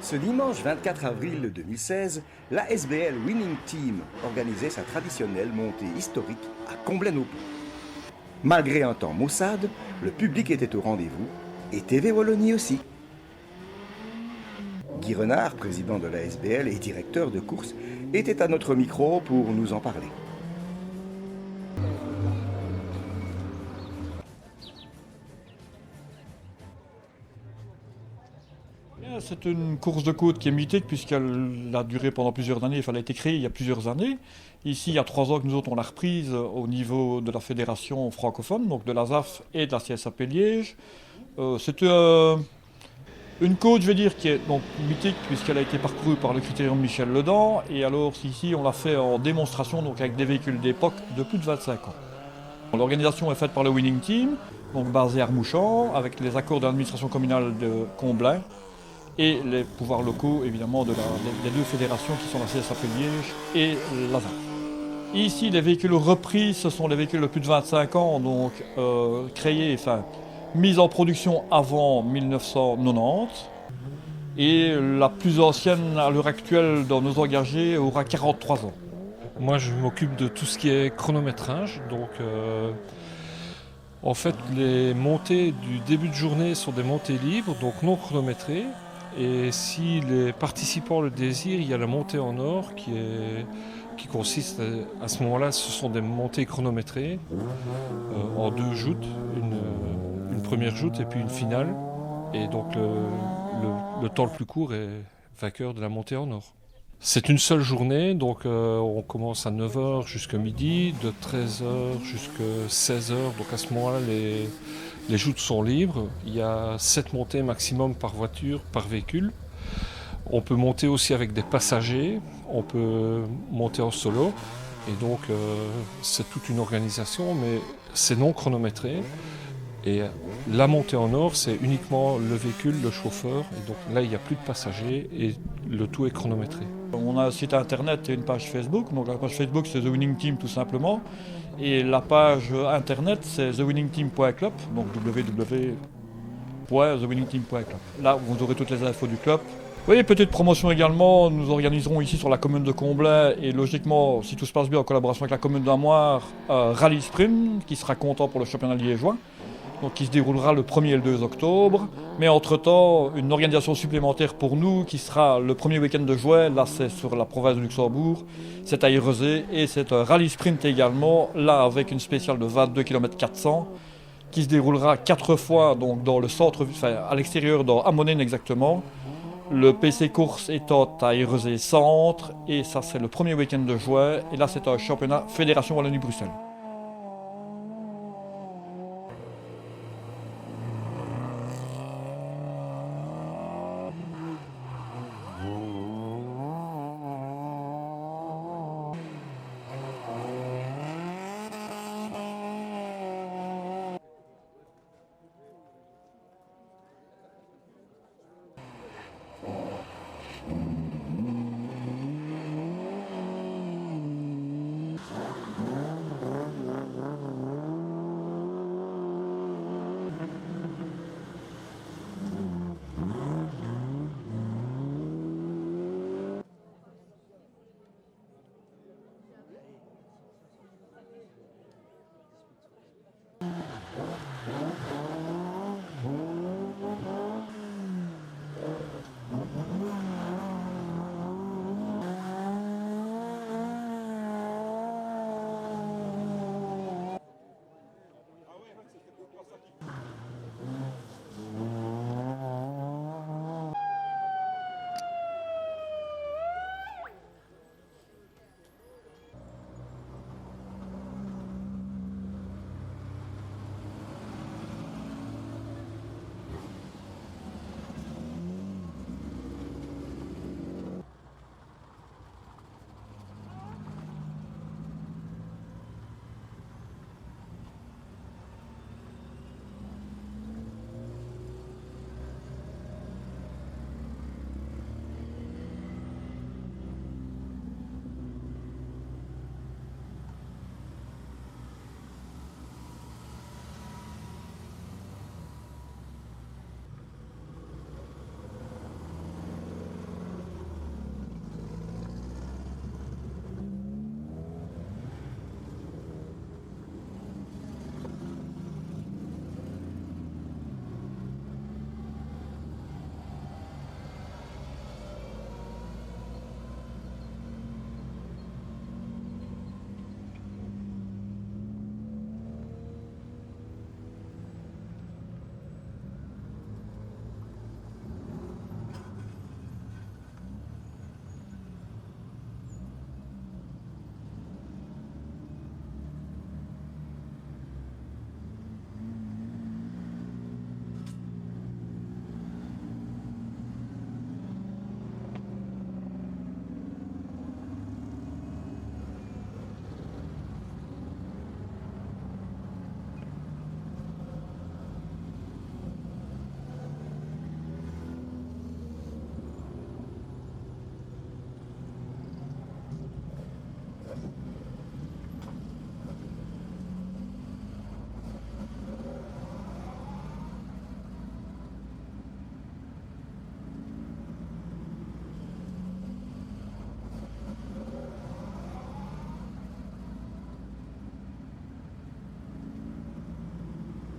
Ce dimanche 24 avril 2016, la SBL Winning Team organisait sa traditionnelle montée historique à Comblain-au-Pont. Malgré un temps maussade, le public était au rendez-vous et TV Wallonie aussi. Guy Renard, président de la SBL et directeur de course, était à notre micro pour nous en parler. C'est une course de côte qui est mythique puisqu'elle a duré pendant plusieurs années, elle a été créée il y a plusieurs années. Ici, il y a 3 ans que nous autres on l'a reprise au niveau de la fédération francophone, donc de la ZAF et de la CSAP Liège. C'est une côte, je vais dire, qui est donc mythique puisqu'elle a été parcourue par le critérium Michel Ledan. Et alors ici, on l'a fait en démonstration, donc avec des véhicules d'époque de plus de 25 ans. L'organisation est faite par le Winning Team, donc basé à Armouchant, avec les accords de l'administration communale de Comblain et les pouvoirs locaux, évidemment, des deux fédérations qui sont la CSAP Liège et la ZAF. Ici, les véhicules repris, ce sont les véhicules de plus de 25 ans, donc mis en production avant 1990. Et la plus ancienne, à l'heure actuelle, dans nos engagés, aura 43 ans. Moi, je m'occupe de tout ce qui est chronométrage. Donc, en fait, les montées du début de journée sont des montées libres, donc non chronométrées. Et si les participants le désirent, il y a la montée en or qui consiste à ce moment-là, ce sont des montées chronométrées en 2 joutes, une première joute et puis une finale. Et donc le temps le plus court est vainqueur de la montée en or. C'est une seule journée, donc on commence à 9h jusqu'à midi, de 13h jusqu'à 16h. Donc à ce moment-là, les joutes sont libres. Il y a 7 montées maximum par voiture, par véhicule. On peut monter aussi avec des passagers, on peut monter en solo. Et donc c'est toute une organisation, mais c'est non chronométré. Et la montée en or, c'est uniquement le véhicule, le chauffeur. Et donc là, il n'y a plus de passagers et le tout est chronométré. On a un site internet et une page Facebook. Donc la page Facebook, c'est The Winning Team tout simplement. Et la page internet, c'est thewinningteam.club, donc www.thewinningteam.club. Là, vous aurez toutes les infos du club. Oui, petite promotion également, nous organiserons ici sur la commune de Comblain et logiquement, si tout se passe bien en collaboration avec la commune d'Amoire, Rallye Sprint qui sera comptant pour le championnat liégeois, donc qui se déroulera le 1er et le 2 octobre. Mais entre-temps, une organisation supplémentaire pour nous qui sera le premier week-end de juin, là c'est sur la province de Luxembourg, c'est à Hirezé et c'est un Rallye Sprint également, là avec une spéciale de 22 km 400 qui se déroulera 4 fois donc dans le centre, à l'extérieur, dans Ammonen exactement. Le PC course étant à Hirezé Centre et ça c'est le premier week-end de juin et là c'est un championnat Fédération Wallonie-Bruxelles.